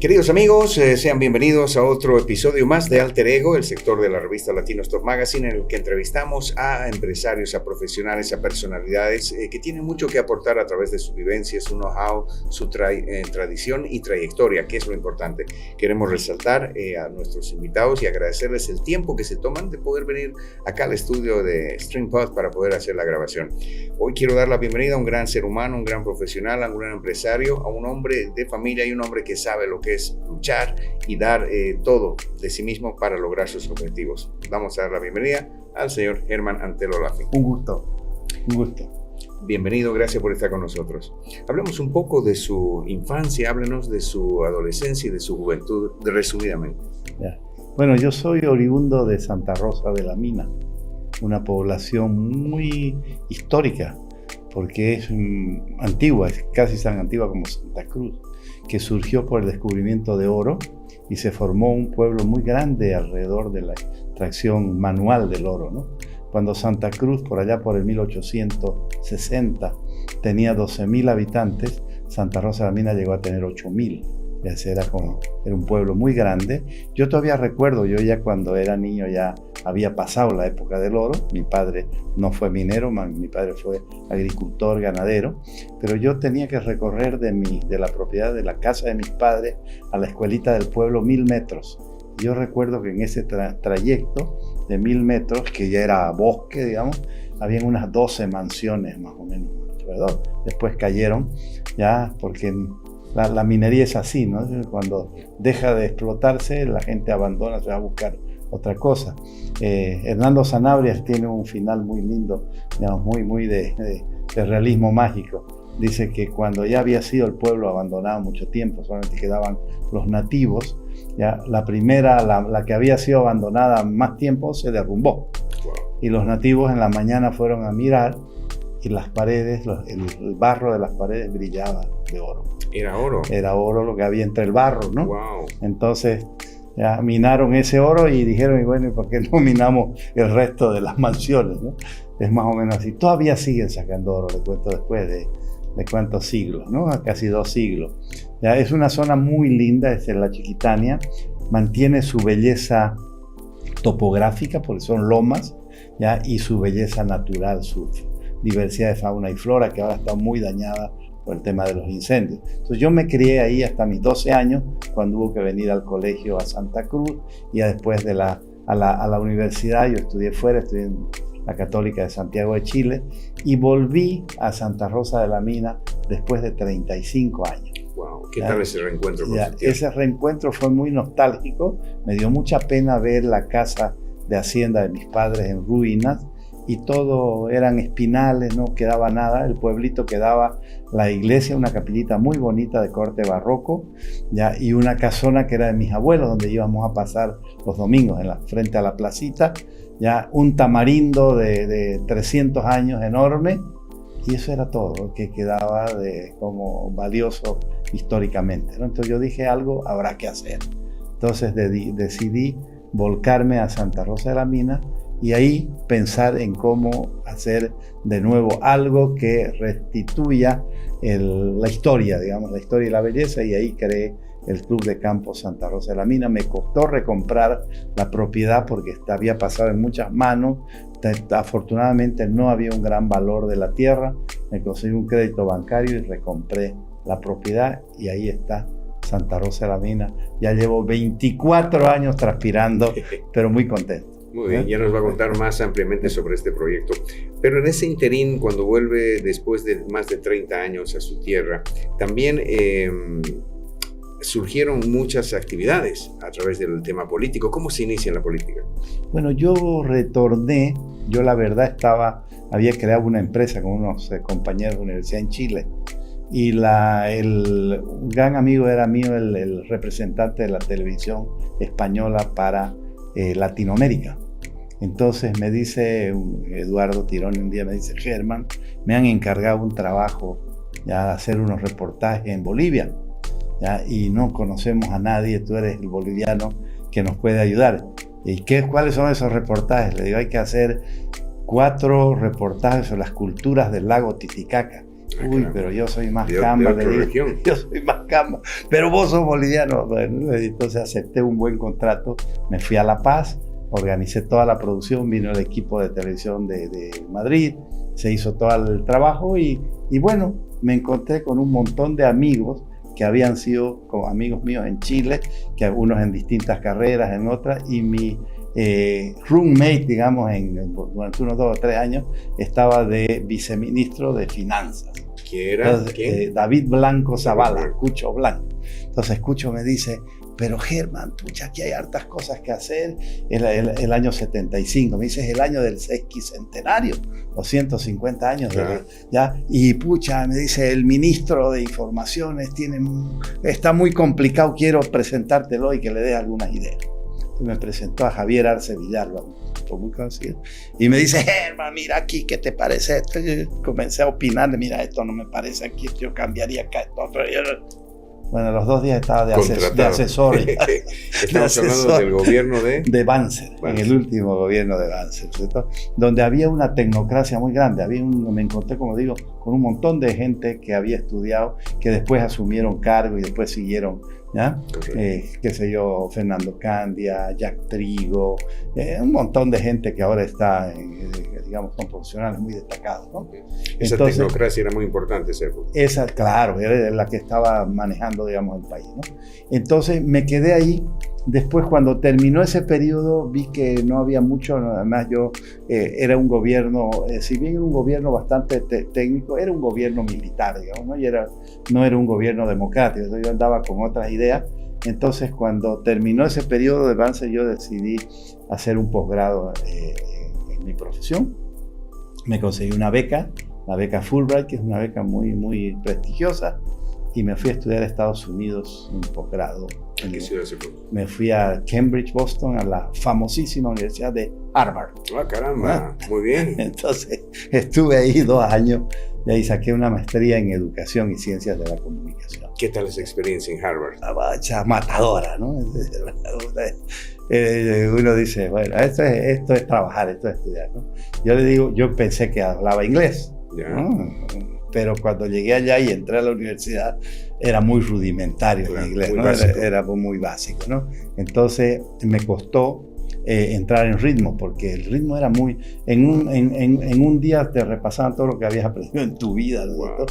Queridos amigos, sean bienvenidos a otro episodio más de Alter Ego, el sector de la revista Latino Stock Magazine, en el que entrevistamos a empresarios, a profesionales, a personalidades que tienen mucho que aportar a través de su vivencia, su know-how, su tradición y trayectoria, que es lo importante. Queremos resaltar a nuestros invitados y agradecerles el tiempo que se toman de poder venir acá al estudio de StreamPod para poder hacer la grabación. Hoy quiero dar la bienvenida a un gran ser humano, un gran profesional, a un gran empresario, a un hombre de familia y un hombre que sabe lo que es luchar y dar todo de sí mismo para lograr sus objetivos. Vamos a dar la bienvenida al señor Germán Antelo Laffin. Un gusto. Bienvenido, gracias por estar con nosotros. Hablemos un poco de su infancia, háblenos de su adolescencia y de su juventud, resumidamente. Ya. Bueno, yo soy oriundo de Santa Rosa de la Mina, una población muy histórica, porque es antigua, es casi tan antigua como Santa Cruz, que surgió por el descubrimiento de oro y se formó un pueblo muy grande alrededor de la extracción manual del oro, ¿no? Cuando Santa Cruz, por allá por el 1860, tenía 12.000 habitantes, Santa Rosa de la Mina llegó a tener 8.000. Era un pueblo muy grande. Yo todavía recuerdo, yo ya cuando era niño ya había pasado la época del oro. Mi padre no fue minero, mi padre fue agricultor, ganadero, pero yo tenía que recorrer de la propiedad de la casa de mis padres a la escuelita del pueblo 1.000 metros. Yo recuerdo que en ese trayecto de 1.000 metros, que ya era bosque, digamos, habían unas 12 mansiones más o menos alrededor. Después cayeron, ya, porque la minería es así, ¿no? Cuando deja de explotarse, la gente abandona, se va a buscar otra cosa. Hernando Sanabria tiene un final muy lindo, digamos, muy de realismo mágico. Dice que cuando ya había sido el pueblo abandonado mucho tiempo, solamente quedaban los nativos, ya la primera, la que había sido abandonada más tiempo, se derrumbó. Wow. Y los nativos en la mañana fueron a mirar y las paredes, el barro de las paredes brillaba de oro. ¿Era oro? Era oro lo que había entre el barro, ¿no? Wow. Entonces ya minaron ese oro y dijeron, y bueno, ¿y por qué no minamos el resto de las mansiones, ¿no? Es más o menos así. Todavía siguen sacando oro, le cuento después de cuántos siglos, ¿no? Casi 2 siglos. Ya, es una zona muy linda, es en la Chiquitania, mantiene su belleza topográfica, porque son lomas, ya, y su belleza natural, su diversidad de fauna y flora, que ahora está muy dañada por el tema de los incendios. Entonces yo me crié ahí hasta mis 12 años, cuando hubo que venir al colegio a Santa Cruz, y ya después a la universidad. Yo estudié fuera, estudié en la Católica de Santiago de Chile, y volví a Santa Rosa de la Mina después de 35 años. Wow, ¿qué tal ese reencuentro con su tierra? Ese reencuentro fue muy nostálgico, me dio mucha pena ver la casa de hacienda de mis padres en ruinas, y todo eran espinales, no quedaba nada. El pueblito quedaba la iglesia, una capillita muy bonita de corte barroco, ya, y una casona que era de mis abuelos, donde íbamos a pasar los domingos frente a la placita, ya, un tamarindo de 300 años enorme, y eso era todo lo que quedaba como valioso históricamente, ¿no? Entonces yo dije, algo habrá que hacer. Entonces decidí volcarme a Santa Rosa de la Mina, y ahí pensar en cómo hacer de nuevo algo que restituya la historia, digamos, la historia y la belleza, y ahí creé el Club de Campo Santa Rosa de la Mina. Me costó recomprar la propiedad porque había pasado en muchas manos. Afortunadamente no había un gran valor de la tierra. Me conseguí un crédito bancario y recompré la propiedad, y ahí está Santa Rosa de la Mina. Ya llevo 24 años transpirando, pero muy contento. Muy bien, ya nos va a contar más ampliamente sobre este proyecto. Pero en ese interín, cuando vuelve después de más de 30 años a su tierra, también surgieron muchas actividades a través del tema político. ¿Cómo se inicia en la política? Bueno, yo retorné, yo la verdad había creado una empresa con unos compañeros de universidad en Chile, y un gran amigo era mío, el representante de la televisión española para Latinoamérica. Entonces me dice Eduardo Tirón, un día me dice, Germán, me han encargado un trabajo, ya, de hacer unos reportajes en Bolivia, ya, y no conocemos a nadie, tú eres el boliviano que nos puede ayudar. ¿Y cuáles son esos reportajes? Le digo, hay que hacer 4 reportajes sobre las culturas del lago Titicaca. Uy, pero yo soy más camba. Yo soy más camba, pero vos sos boliviano. Bueno, entonces acepté un buen contrato, me fui a La Paz, organicé toda la producción, vino el equipo de televisión de Madrid, se hizo todo el trabajo y bueno, me encontré con un montón de amigos que habían sido como amigos míos en Chile, que algunos en distintas carreras, en otras, y mi roommate, digamos, durante unos 2 o 3 años, estaba de viceministro de Finanzas. ¿Quién era? Entonces, David Blanco Zavala, Cucho Blanco. Entonces Cucho me dice, pero Germán, pucha, aquí hay hartas cosas que hacer. El año 75, me dice, es el año del sesquicentenario, los 150 años. Claro. ¿Ya? Y pucha, me dice, el ministro de Informaciones está muy complicado, quiero presentártelo y que le dé algunas ideas. Entonces me presentó a Javier Arce Villalba, muy conocido, y me dice, Germán, mira aquí, ¿qué te parece esto? Y comencé a opinarle, mira, esto no me parece aquí, yo cambiaría acá, esto otro. Bueno, los 2 días estaba de asesor. Estamos hablando del gobierno de Banzer, en el último gobierno de Banzer, ¿cierto? Donde había una tecnocracia muy grande. Me encontré, como digo, con un montón de gente que había estudiado, que después asumieron cargo y después siguieron, ¿ya? Qué sé yo, Fernando Candia, Jack Trigo, un montón de gente que ahora está, digamos, son profesionales muy destacados, ¿no? Esa tecnocracia era muy importante, ¿cierto? Esa, claro, era la que estaba manejando, digamos, el país, ¿no? Entonces me quedé ahí. Después, cuando terminó ese periodo, vi que no había mucho. Además, yo era un gobierno, si bien era un gobierno bastante técnico, era un gobierno militar, digamos, ¿no? Y no era un gobierno democrático. Entonces, yo andaba con otras ideas. Entonces, cuando terminó ese periodo de Banzer, yo decidí hacer un posgrado en mi profesión. Me conseguí una beca, la beca Fulbright, que es una beca muy, muy prestigiosa, y me fui a estudiar a Estados Unidos un posgrado. ¿En qué ciudad se fue? Me fui a Cambridge, Boston, a la famosísima Universidad de Harvard. ¡Ah, caramba! Muy bien. Entonces, estuve ahí 2 años y ahí saqué una maestría en Educación y Ciencias de la Comunicación. ¿Qué tal esa experiencia en Harvard? Matadora, ¿no? Uno dice, bueno, esto es trabajar, esto es estudiar, ¿no? Yo le digo, yo pensé que hablaba inglés, ¿no? Pero cuando llegué allá y entré a la universidad, era muy rudimentario, claro, el inglés, ¿no? Era muy básico, ¿no? Entonces me costó entrar en ritmo, porque el ritmo era muy... En un día te repasaban todo lo que habías aprendido en tu vida, ¿no? Wow.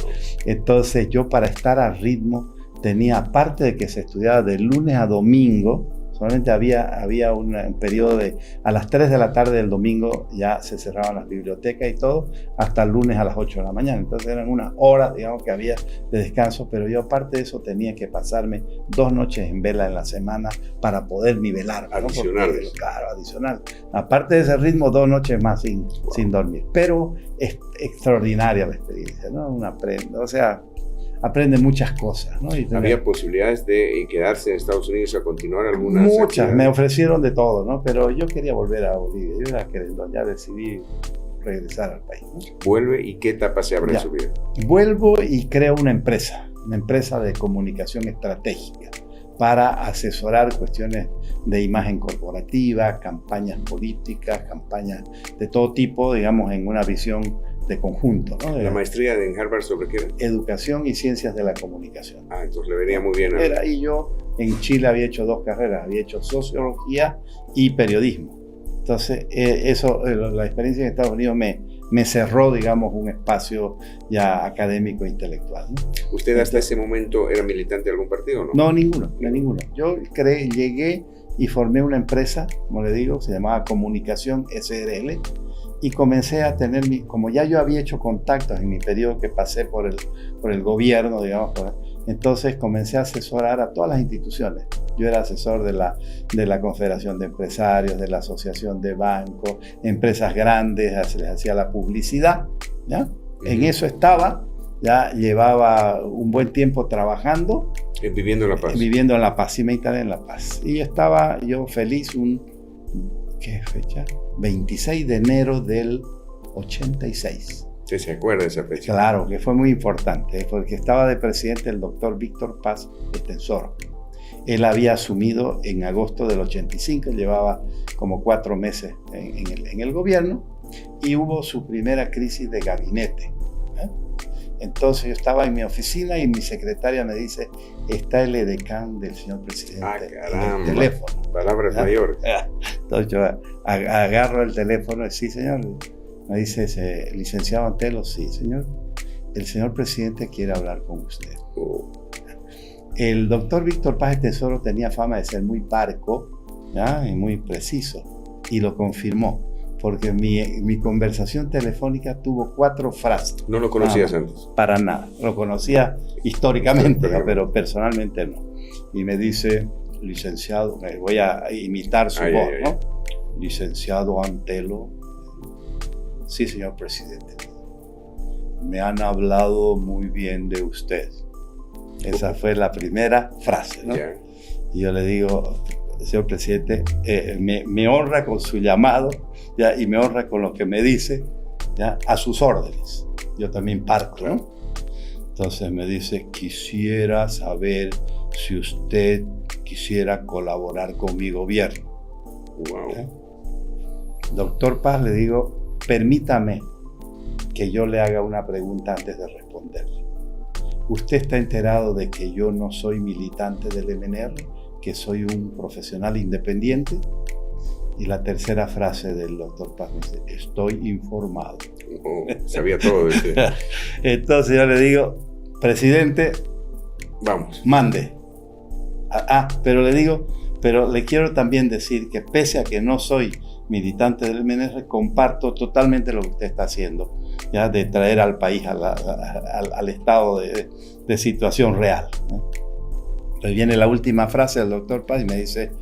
Entonces yo, para estar a ritmo, tenía, aparte de que se estudiaba de lunes a domingo, solamente había un periodo a las 3 de la tarde del domingo ya se cerraban las bibliotecas y todo, hasta el lunes a las 8 de la mañana. Entonces eran unas horas, digamos, que había de descanso, pero yo, aparte de eso, tenía que pasarme 2 noches en vela en la semana para poder nivelar, ¿no? Adicionales. Claro, adicional. Aparte de ese ritmo, 2 noches más sin dormir. Pero es extraordinaria la experiencia, ¿no? Uno aprende, o sea, aprende muchas cosas, ¿no? ¿Había posibilidades de quedarse en Estados Unidos a continuar algunas Muchas, actividades? Me ofrecieron de todo, ¿no? Pero yo quería volver a Bolivia, yo era queriendo, ya decidí regresar al país, ¿no? ¿Vuelve y qué etapa se abre en su vida? Vuelvo y creo una empresa de comunicación estratégica para asesorar cuestiones de imagen corporativa, campañas políticas, campañas de todo tipo, digamos, en una visión de conjunto, ¿no? ¿La maestría en Harvard sobre qué era? Educación y Ciencias de la Comunicación. Ah, entonces le venía muy bien. Y yo en Chile había hecho 2 carreras, había hecho Sociología y Periodismo. Entonces, la experiencia en Estados Unidos me cerró, digamos, un espacio ya académico e intelectual, ¿no? ¿Usted hasta ese momento era militante de algún partido o no? No, ninguno. Yo llegué y formé una empresa, como le digo, se llamaba Comunicación SRL, y comencé a tener, como ya yo había hecho contactos en mi periodo que pasé por el gobierno, digamos, entonces comencé a asesorar a todas las instituciones. Yo era asesor de la Confederación de Empresarios, de la Asociación de Bancos, empresas grandes, les hacía la publicidad, ¿ya? En eso estaba, ya llevaba un buen tiempo trabajando. Viviendo en La Paz. Viviendo en La Paz, sí me instalé en La Paz. Y estaba yo feliz ¿qué fecha? 26 de enero del 86. ¿Sí se acuerda de esa fecha? Claro, que fue muy importante, porque estaba de presidente el doctor Víctor Paz Extensor. Él había asumido en agosto del 85, llevaba como 4 meses en el gobierno, y hubo su primera crisis de gabinete, ¿eh? Entonces yo estaba en mi oficina y mi secretaria me dice, está el edecán del señor presidente en el teléfono. Palabras mayores. Entonces yo agarro el teléfono y sí, señor. Me dice, licenciado Antelo, sí, señor. El señor presidente quiere hablar con usted. El doctor Víctor Paz Estenssoro tenía fama de ser muy parco, ¿ya? Y muy preciso, y lo confirmó, porque mi conversación telefónica tuvo 4 frases. ¿No lo conocías antes? Para nada, lo conocía históricamente, pero personalmente no. Y me dice, licenciado, voy a imitar su voz, ¿no? Licenciado Antelo, sí, señor presidente, me han hablado muy bien de usted. Esa fue la primera frase, ¿no? Yeah. Y yo le digo, señor presidente, me honra con su llamado, ¿ya? Y me honra con lo que me dice, ¿ya? A sus órdenes. Yo también parto, ¿no? Entonces me dice, quisiera saber si usted quisiera colaborar con mi gobierno. Wow. ¿Ya? Doctor Paz, le digo, permítame que yo le haga una pregunta antes de responderle. ¿Usted está enterado de que yo no soy militante del MNR, que soy un profesional independiente? Y la tercera frase del doctor Paz me dice, estoy informado. Sabía todo de usted. Entonces yo le digo, presidente, vamos, mande. Pero le digo, pero le quiero también decir que pese a que no soy militante del MNR, comparto totalmente lo que usted está haciendo, ya, de traer al país al estado de situación real. Entonces viene la última frase del doctor Paz y me dice,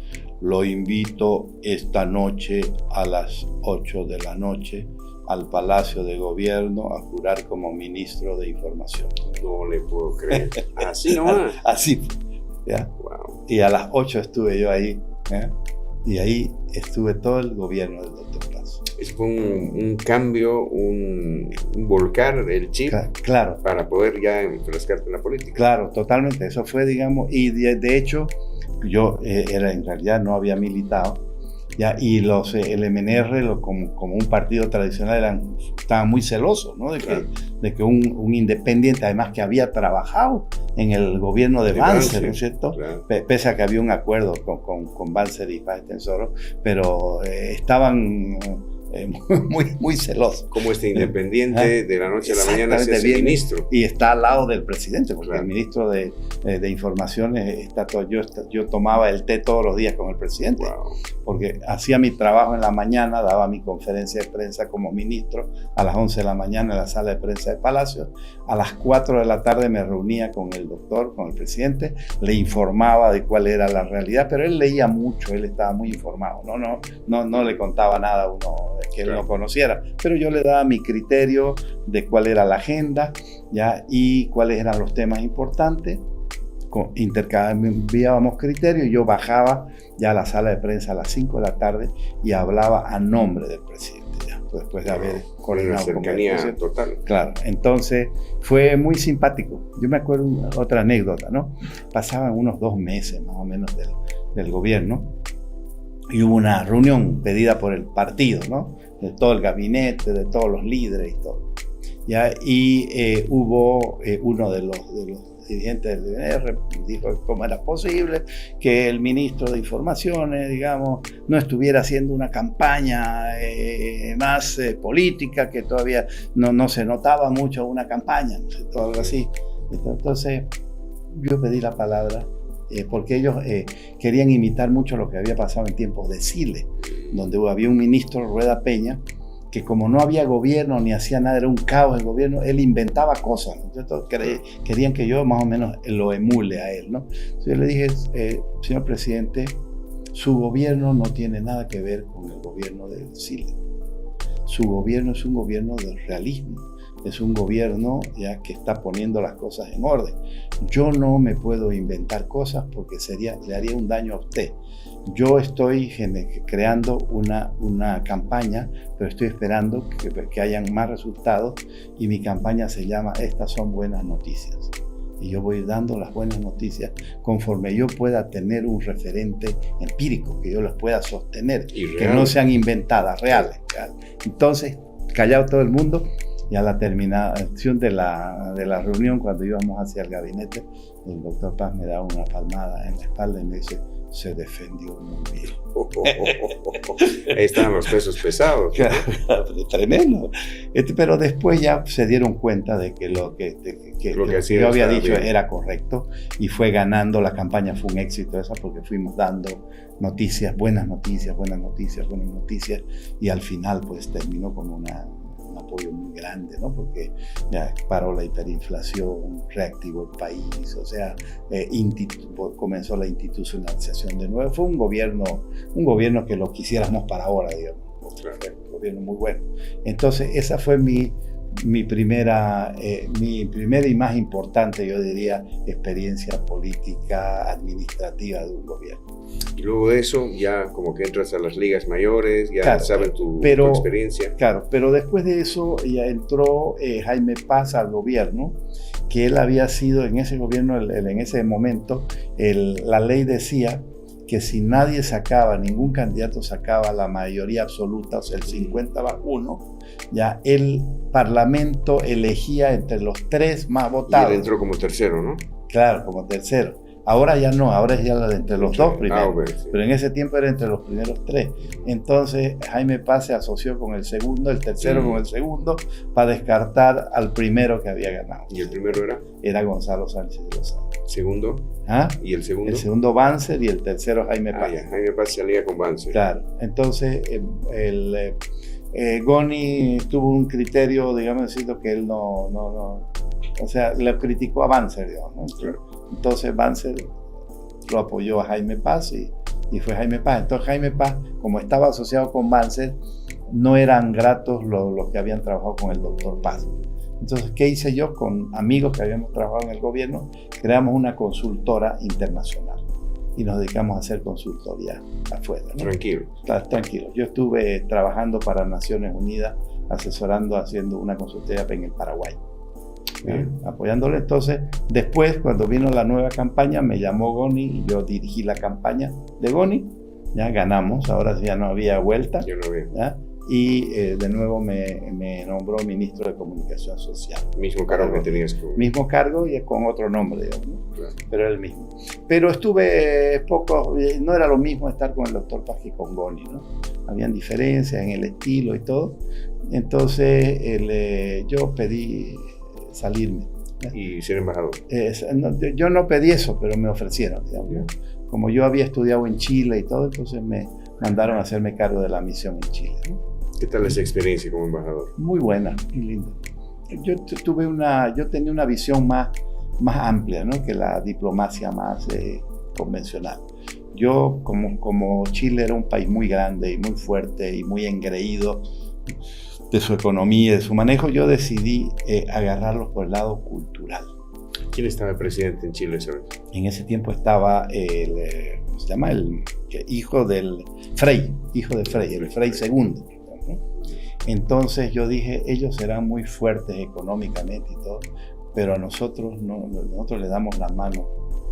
lo invito esta noche a las 8 de la noche al Palacio de Gobierno a jurar como ministro de Información. No le puedo creer. Así nomás. Así, ¿ya? Wow. Y a las 8 estuve yo ahí, ¿ya? Y ahí estuve todo el gobierno del doctor Paz. Fue un cambio, un volcar el chip, claro, para poder ya enfrascarte en la política. Claro, totalmente. Eso fue, digamos, y de hecho, yo en realidad no había militado, ya, y el MNR, como un partido tradicional, estaban muy celosos, ¿no? De que un independiente, además que había trabajado en el gobierno de Banzer, ¿no es cierto? Claro. Pese a que había un acuerdo con Banzer y Paz Estenssoro, pero estaban muy celoso. Como independiente de la noche a la mañana se hace ministro. Y está al lado del presidente, porque el ministro de Información está todo. Yo tomaba el té todos los días con el presidente, porque hacía mi trabajo en la mañana, daba mi conferencia de prensa como ministro a las 11 de la mañana en la sala de prensa de Palacio. A las 4 de la tarde me reunía con el doctor, con el presidente, le informaba de cuál era la realidad, pero él leía mucho, él estaba muy informado, no le contaba nada a uno que él no conociera, pero yo le daba mi criterio de cuál era la agenda, ¿ya? Y cuáles eran los temas importantes. Intercambiábamos criterios y yo bajaba ya a la sala de prensa a las 5 de la tarde y hablaba a nombre del presidente, ya, después de haber coordinado una cercanía total. Claro, entonces fue muy simpático. Yo me acuerdo otra anécdota, ¿no? Pasaban unos 2 meses más o menos del gobierno y hubo una reunión pedida por el partido, ¿no? De todo el gabinete, de todos los líderes y todo. ¿Ya? Y hubo uno de los dirigentes del DNR, dijo cómo era posible que el ministro de Informaciones, digamos, no estuviera haciendo una campaña más política, que todavía no se notaba mucho una campaña, no sé, todo algo así. Entonces yo pedí la palabra porque ellos querían imitar mucho lo que había pasado en tiempos de Chile, donde había un ministro, Rueda Peña, que como no había gobierno ni hacía nada, era un caos el gobierno, él inventaba cosas, ¿no? Entonces, querían que yo más o menos lo emule a él, ¿no? Entonces yo le dije, señor presidente, su gobierno no tiene nada que ver con el gobierno de Chile. Su gobierno es un gobierno del realismo, es un gobierno ya que está poniendo las cosas en orden. Yo no me puedo inventar cosas porque le haría un daño a usted. Yo estoy creando una campaña, pero estoy esperando que hayan más resultados y mi campaña se llama Estas son buenas noticias. Y yo voy dando las buenas noticias conforme yo pueda tener un referente empírico, que yo las pueda sostener, que no sean inventadas, reales. Entonces, callado todo el mundo, Ya la terminación de la reunión, cuando íbamos hacia el gabinete, el doctor Paz me da una palmada en la espalda y me dice: se defendió muy bien. Ahí estaban los pesos pesados. Tremendo. Pero después ya se dieron cuenta de que lo que yo había dicho bien era correcto, y fue ganando. La campaña fue un éxito esa, porque fuimos dando noticias, buenas noticias, y al final pues terminó con un apoyo muy grande, ¿no? Porque ya paró la hiperinflación, reactivó el país, o sea, comenzó la institucionalización de nuevo. Fue un gobierno que lo quisiéramos para ahora, digamos. Un gobierno muy bueno. Entonces, esa fue mi primera y más importante, yo diría, experiencia política administrativa de un gobierno. Y luego de eso, ya como que entras a las ligas mayores, ya claro, saben tu experiencia. Claro, pero después de eso ya entró Jaime Paz al gobierno, que él había sido en ese gobierno, en ese momento, la ley decía que si ningún candidato sacaba la mayoría absoluta, o sea, el 50-1, ya el Parlamento elegía entre los 3 más votados. Y él entró como tercero, ¿no? Claro, como tercero. Ahora ya no, ahora es ya entre los 2 primeros, sí. Pero en ese tiempo era entre los primeros 3. Entonces Jaime Paz se asoció con el segundo, el tercero con el segundo, para descartar al primero que había ganado. ¿Y el primero era? Era Gonzalo Sánchez de Lozada. ¿Segundo? ¿Ah? ¿Y el segundo? El segundo Banzer, y el tercero Jaime Paz. Ya. Jaime Paz salía con Banzer. Claro, entonces Goni tuvo un criterio, digamos, diciendo que él no, o sea, le criticó a Banzer, digamos, ¿no? Claro. Entonces Banzer lo apoyó a Jaime Paz y fue Jaime Paz. Entonces Jaime Paz, como estaba asociado con Banzer, no eran gratos los que habían trabajado con el doctor Paz. Entonces, ¿qué hice yo? Con amigos que habíamos trabajado en el gobierno, creamos una consultora internacional y nos dedicamos a hacer consultoría afuera, ¿no? Tranquilo. Yo estuve trabajando para Naciones Unidas, haciendo una consultoría en el Paraguay. Apoyándole. Entonces, después, cuando vino la nueva campaña, me llamó Goni y yo dirigí la campaña de Goni. Ya ganamos, ahora ya no había vuelta. Yo no vi. ¿Ya? Y de nuevo me nombró ministro de Comunicación Social. Mismo cargo que tenías. Mismo cargo y con otro nombre, digamos, ¿no? Claro. Pero el mismo. Pero estuve no era lo mismo estar con el doctor Paz que con Goni, ¿no? Habían diferencias en el estilo y todo. Entonces yo pedí salirme. ¿Y ser embajador? Yo no pedí eso, pero me ofrecieron, digamos, ¿no? Como yo había estudiado en Chile y todo, entonces me mandaron a hacerme cargo de la misión en Chile, ¿no? ¿Qué tal esa experiencia como embajador? Muy buena, muy linda. Yo tenía una visión más amplia, ¿no? Que la diplomacia más convencional. Yo, como Chile era un país muy grande y muy fuerte y muy engreído de su economía y de su manejo, yo decidí agarrarlos por el lado cultural. ¿Quién estaba el presidente en Chile esa vez? En ese tiempo estaba ¿cómo se llama? El hijo del Frei, el Frei II, ¿no? Entonces yo dije, ellos serán muy fuertes económicamente y todo, pero a nosotros nosotros le damos la mano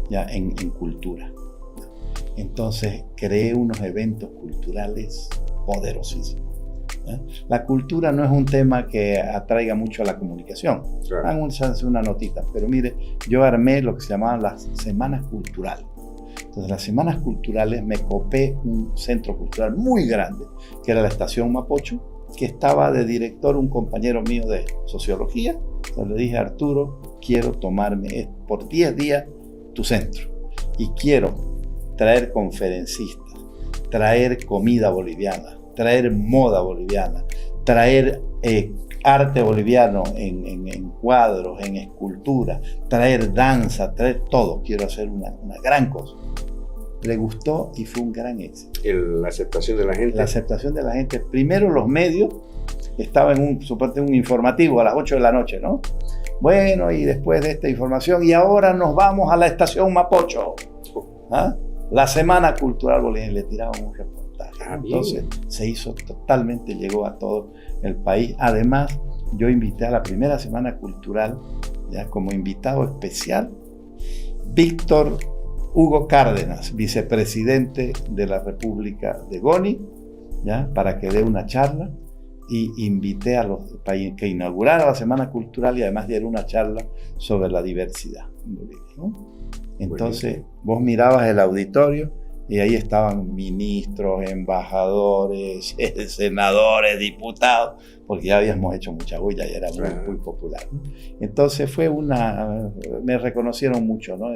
ya en cultura. Entonces creé unos eventos culturales poderosísimos. ¿Ya? La cultura no es un tema que atraiga mucho a la comunicación. Claro. Hace una notita, pero mire, yo armé lo que se llamaban las semanas culturales. Entonces, las semanas culturales me copé un centro cultural muy grande, que era la Estación Mapocho, que estaba de director un compañero mío de sociología. Entonces le dije: Arturo, quiero tomarme por 10 días tu centro y quiero traer conferencistas, traer comida boliviana, traer moda boliviana, traer arte boliviano en cuadros, en escultura, traer danza, traer todo. Quiero hacer una gran cosa. Le gustó y fue un gran éxito. La aceptación de la gente. La aceptación de la gente. Primero los medios, estaba en un informativo a las 8 de la noche, ¿no? Bueno, y después de esta información, y ahora nos vamos a la Estación Mapocho. ¿Ah? La Semana Cultural Boliviana, le tiraban un reportaje. Entonces se hizo totalmente, llegó a todo el país. Además, yo invité a la primera Semana Cultural, ya como invitado especial, Víctor Hugo Cárdenas, vicepresidente de la República de Goni, ya, para que dé una charla. y invité para que inaugurara la Semana Cultural y además diera una charla sobre la diversidad en Bolivia, ¿no? Entonces vos mirabas el auditorio y ahí estaban ministros, embajadores, senadores, diputados, porque ya habíamos hecho mucha bulla y era muy popular, ¿no? Entonces me reconocieron mucho, ¿no?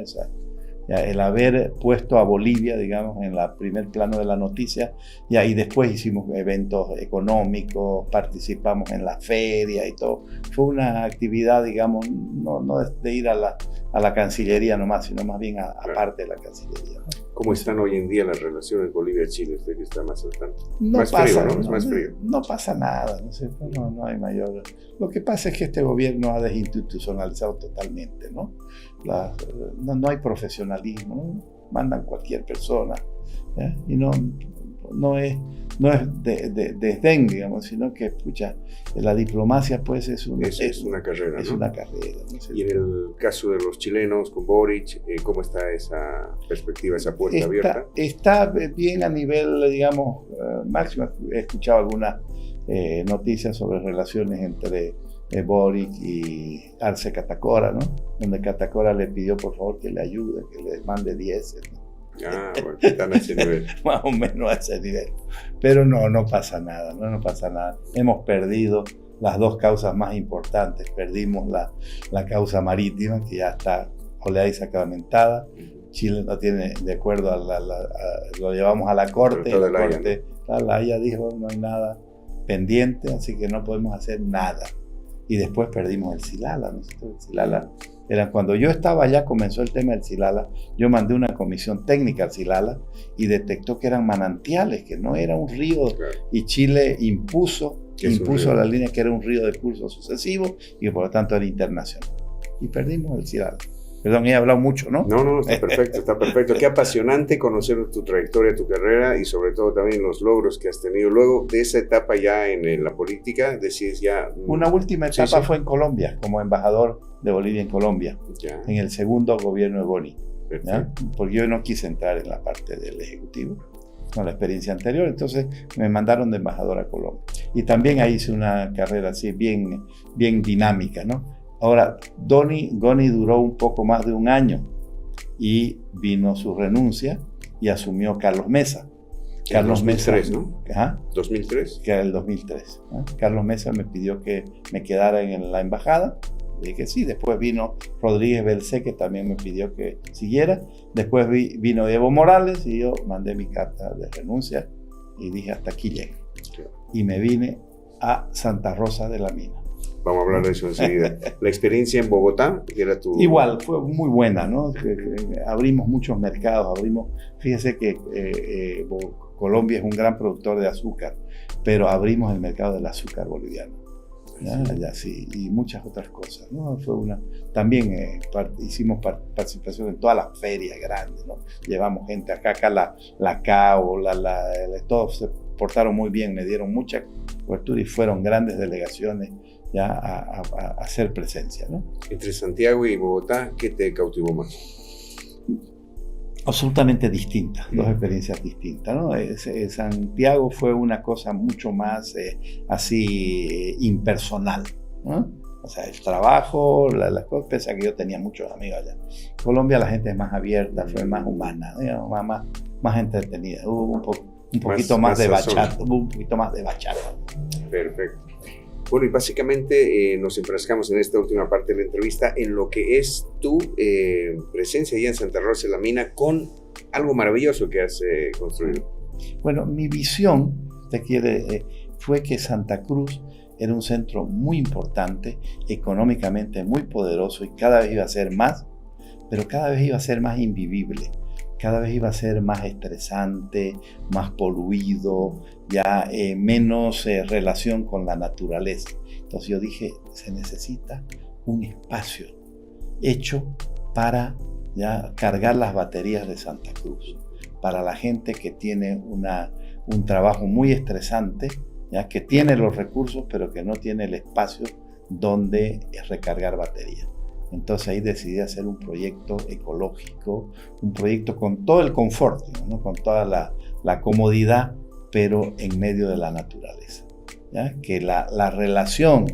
El haber puesto a Bolivia, digamos, en el primer plano de la noticia, y después hicimos eventos económicos, participamos en la feria y todo. Fue una actividad, digamos, no de ir a la Cancillería nomás, sino más bien aparte de la Cancillería, ¿no? ¿Cómo están hoy en día las relaciones Bolivia-Chile? Usted que está más al tanto. No más pasa, frío, ¿no? Es más frío. No pasa nada, no hay mayor. Lo que pasa es que este gobierno ha desinstitucionalizado totalmente, ¿no? No hay profesionalismo, ¿no? Mandan cualquier persona, ¿ya? Y no es de desdén, digamos, sino que, pucha, la diplomacia pues es una carrera. Es, ¿no?, una carrera, ¿no? Y en el caso de los chilenos con Boric, ¿cómo está esa perspectiva, esa puerta abierta? Está bien a nivel, digamos, máximo. He escuchado algunas noticias sobre relaciones entre Boric y Arce Catacora, ¿no? Donde Catacora le pidió por favor que le ayude, que le mande 10, ¿no? Bueno, están a ese nivel. Más o menos a ese nivel. Pero no pasa nada, no pasa nada. Hemos perdido las dos causas más importantes. Perdimos la causa marítima, que ya está oleada y sacramentada. Chile no tiene, de acuerdo lo llevamos a la Corte. La Haya dijo no hay nada pendiente, así que no podemos hacer nada. Y después perdimos el Silala, ¿no? El Silala cuando yo estaba allá, comenzó el tema del Silala. Yo mandé una comisión técnica al Silala y detectó que eran manantiales, que no era un río. Claro. Y Chile impuso la línea que era un río de curso sucesivo y por lo tanto era internacional. Y perdimos el Silala. Perdón, he hablado mucho, ¿no? No, está perfecto, está perfecto. Qué apasionante conocer tu trayectoria, tu carrera y sobre todo también los logros que has tenido. Luego de esa etapa ya en la política, decides ya... Una última etapa fue en Colombia, como embajador de Bolivia en Colombia, en el segundo gobierno de Boni, porque yo no quise entrar en la parte del Ejecutivo, con la experiencia anterior, entonces me mandaron de embajador a Colombia. Y también ahí hice una carrera así bien dinámica, ¿no? Ahora, Goni duró un poco más de un año y vino su renuncia y asumió Carlos Mesa. Carlos 2003, Mesa, ¿no? ¿Ah? 2003. Que era el 2003. ¿Ah? Carlos Mesa me pidió que me quedara en la embajada. Le dije sí. Después vino Rodríguez Belcé, que también me pidió que siguiera. Después vino Evo Morales y yo mandé mi carta de renuncia y dije hasta aquí llego. Y me vine a Santa Rosa de la Mina. Vamos a hablar de eso enseguida. La experiencia en Bogotá, que era tu... Igual, fue muy buena, ¿no? Abrimos muchos mercados, fíjese que Colombia es un gran productor de azúcar, pero abrimos el mercado del azúcar boliviano. Ya, sí, y muchas otras cosas, ¿no? También hicimos participación en todas las ferias grandes, ¿no? Llevamos gente acá la CAO, todos se portaron muy bien, me dieron mucha cobertura y fueron grandes delegaciones ya a hacer presencia, ¿no? Entre Santiago y Bogotá, ¿qué te cautivó más? Absolutamente distintas, dos experiencias distintas, ¿no? Santiago fue una cosa mucho más así impersonal, ¿no? O sea, el trabajo, las cosas, pese a que yo tenía muchos amigos allá. Colombia la gente es más abierta, fue más humana, digamos, más entretenida, hubo un poquito más de bachata. Perfecto. Bueno, y básicamente nos enfrascamos en esta última parte de la entrevista en lo que es tu presencia allá en Santa Rosa de la Mina con algo maravilloso que has construido. Bueno, mi visión fue que Santa Cruz era un centro muy importante, económicamente muy poderoso y cada vez iba a ser más, pero cada vez iba a ser más invivible. Cada vez iba a ser más estresante, más poluido, ya menos relación con la naturaleza. Entonces yo dije, se necesita un espacio hecho para ya cargar las baterías de Santa Cruz, para la gente que tiene un trabajo muy estresante, ya que tiene los recursos pero que no tiene el espacio donde recargar baterías. Entonces ahí decidí hacer un proyecto ecológico, un proyecto con todo el confort, ¿no? Con toda la comodidad, pero en medio de la naturaleza. ¿ya? Que la relación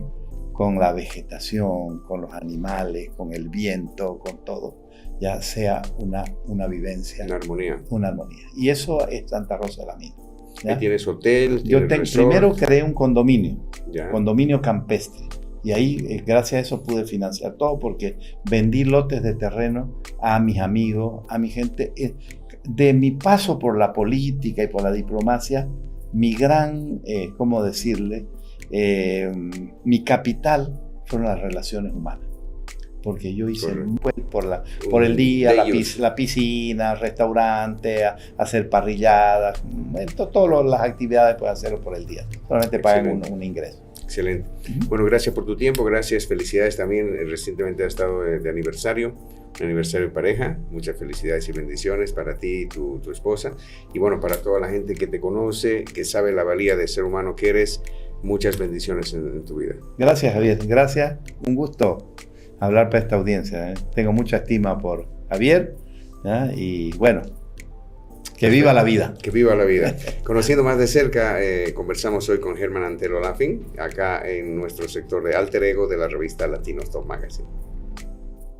con la vegetación, con los animales, con el viento, con todo, ya sea una vivencia. Una armonía. Una armonía. Y eso es Santa Rosa de la Mina. ¿Ya? ¿Y tienes hotel? Yo primero creé un condominio, ya. Condominio campestre. Y ahí, gracias a eso, pude financiar todo porque vendí lotes de terreno a mis amigos, a mi gente. De mi paso por la política y por la diplomacia, mi gran, ¿cómo decirle? Mi capital fueron las relaciones humanas. Porque yo hice por el día, la piscina, restaurante, hacer parrilladas, todas las actividades puedes hacerlo por el día. Solamente pagan un ingreso. Excelente. Bueno, gracias por tu tiempo, gracias, felicidades también. Recientemente ha estado de aniversario, un aniversario de pareja. Muchas felicidades y bendiciones para ti y tu esposa. Y bueno, para toda la gente que te conoce, que sabe la valía de ser humano que eres, muchas bendiciones en tu vida. Gracias, Javier. Gracias. Un gusto hablar para esta audiencia. Tengo mucha estima por Javier, ¿ya? Y bueno, que viva la vida. Que viva la vida. Conociendo más de cerca, conversamos hoy con Germán Antelo Laffin, acá en nuestro sector de Alter Ego de la revista Latino Top Magazine.